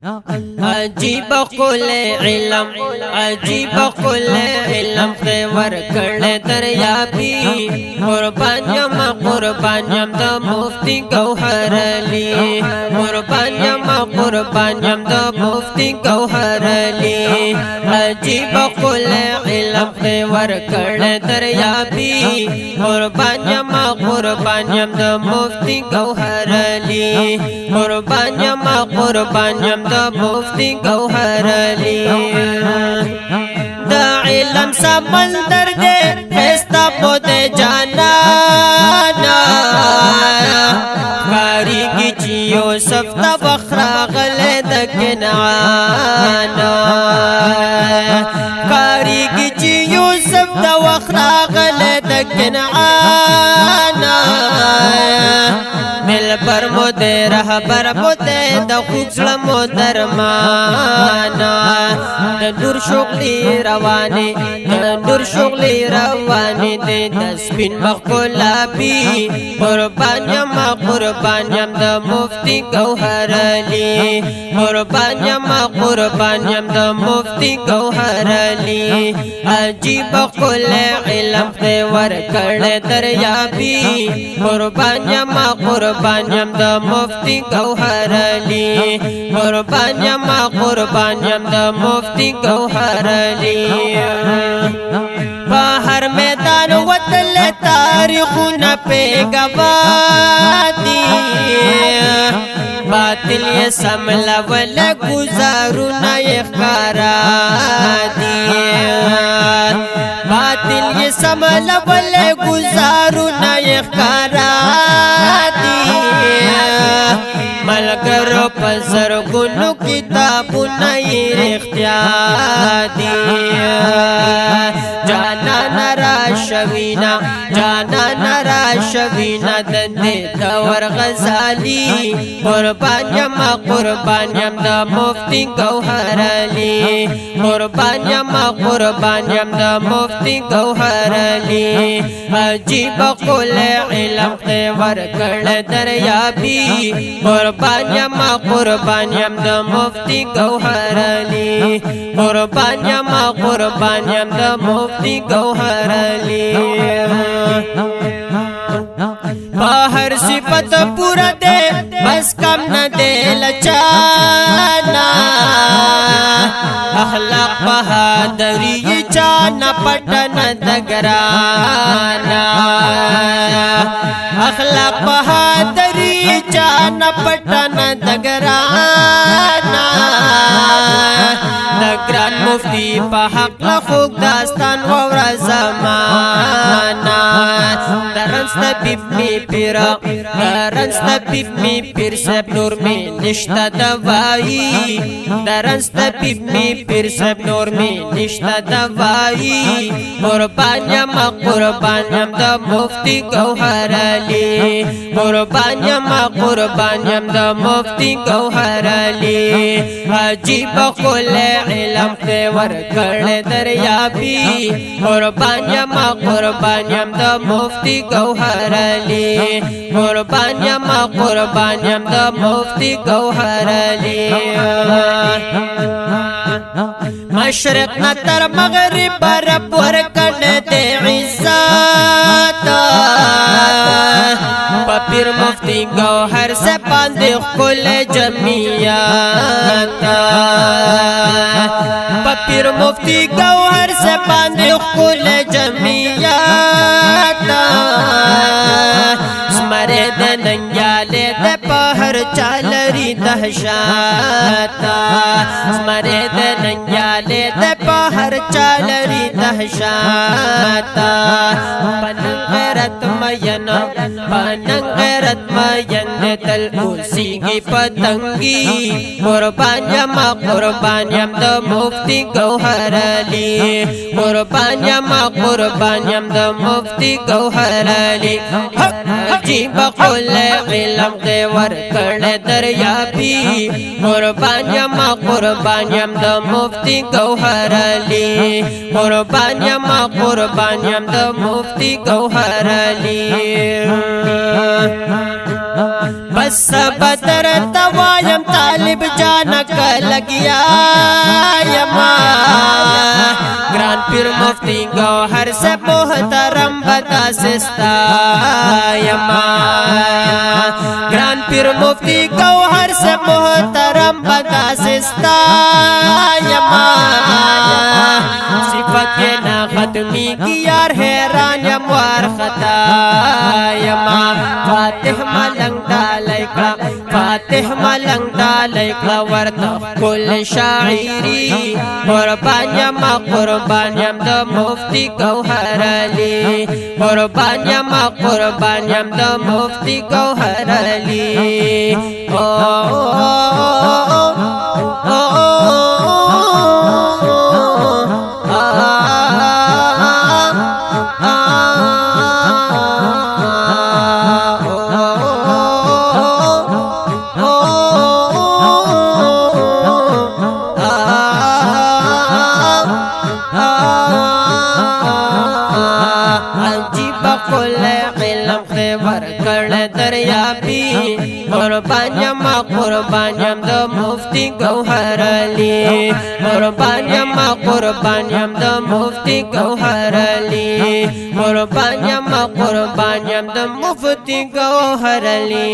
عجیب قول علم عجیب قول علم خیور کرنے دریابی قربان یم دا مفتی گوہر علی قربان یم دا مفتی گوہر علی عجیب قول علم خیور کرنے دریابی قربان یم دا مفتی گوہر علی قربان یم دا مفتی گوہر علی دا علم سمندر دے خیستا پودے جانا کاری کی چیو سفتا بخرا غلے دا کنعانا کاری کی چیو سفتا بخرا غلے دا کنعانا مل پر مودے رہ بر مودے دا خوبصل مدرمانا دا نور شغلی روانی دے دا سپین مخلابی قربان یم دا مفتی گوہر علی قربان یم دا مفتی گوہر علی عجیب قول علم خیور کرنے دریابی قربان یم دا مفتی گوہر علی قربان یم دا مفتی گوہر علی باہر میدان وطل تاریخنا پہ گوادی باطل یہ سملا ولا گزارونا اخکارا دی باطل یہ سملا ولا گزارونا اخکارا دی ملگرو پسر گنو کتابو نئی اختیار دی جانا نرا شوینا دندے دور غزالی قربان یم دا مفتی گوہر علی قربان یم دا مفتی گوہر علی عجیب قول علم خیور کرنے دریابی قربان یم دا مفتی گوہر علی قربان یم دا مفتی گوہر علی باہر صفت پورا دے بس کم نہ دے لچانا اخلاق بہادری چانا پٹن دگرانا اخلاق بہادری چانا پٹن دگرانا نگران مفتی پا حق لخوک داستان وورا زمانا درنس طبیب می پیرا درنس طبیب می پیر سب نور می نشتا دوائی درنس طبیب می پیر سب نور می نشتا دوائی قربان یم دا مفتی گوہر علی قربان یم دا مفتی گوہر علی عجیب قول علم خیور کرنے دریابی قربان یم دا مفتی گوہر علی قربان یم دا مفتی گوہر علی مشرق نتر مغرب رب ورکن دے عزت پپیر مفتی گوہر سے باندے کل جمعیت پپیر مفتی گوہر سے باندے کل جمعیت اسمرے دے ننگیالے دے پہر چالری دہشاتا اسمرے دے ننگیالے دے پہر چالری دہشاتا پننگ غیرت مین تل اسی کی پتنگی قربان یم دا مفتی گوہر علی قربان یم دا مفتی گوہر علی عجیب قول علم خیور کرنے دریابی قربان یم دا مفتی گوہر علی قربان یم دا مفتی گوہر علی बस बदर तवायम तालिब जानक लगिया यमा ग्रान पीर मुफ्ती गौहर से मोहतरम बता सिस्ता यमा ग्रान पीर मुफ्ती गौहर से मोहतरम बता सिस्ता यमा सिफत ना खत्मी की यार हैरान यमवार खता यमा फातिह मलंग डालैका फातिह मलंग डालैका वर्त कुल शायरी कुर्बान यमा कुर्बान यम द मुफ्ती गौहर अली कुर्बान यमा कुर्बान यम द मुफ्ती गौहर अली ओ कुर्बान यमा कुर्बान यम द मुफ्ती गौहर अली कुर्बान यमा कुर्बान यम द मुफ्ती गौहर अली कुर्बान यमा कुर्बान यम द मुफ्ती गौहर अली।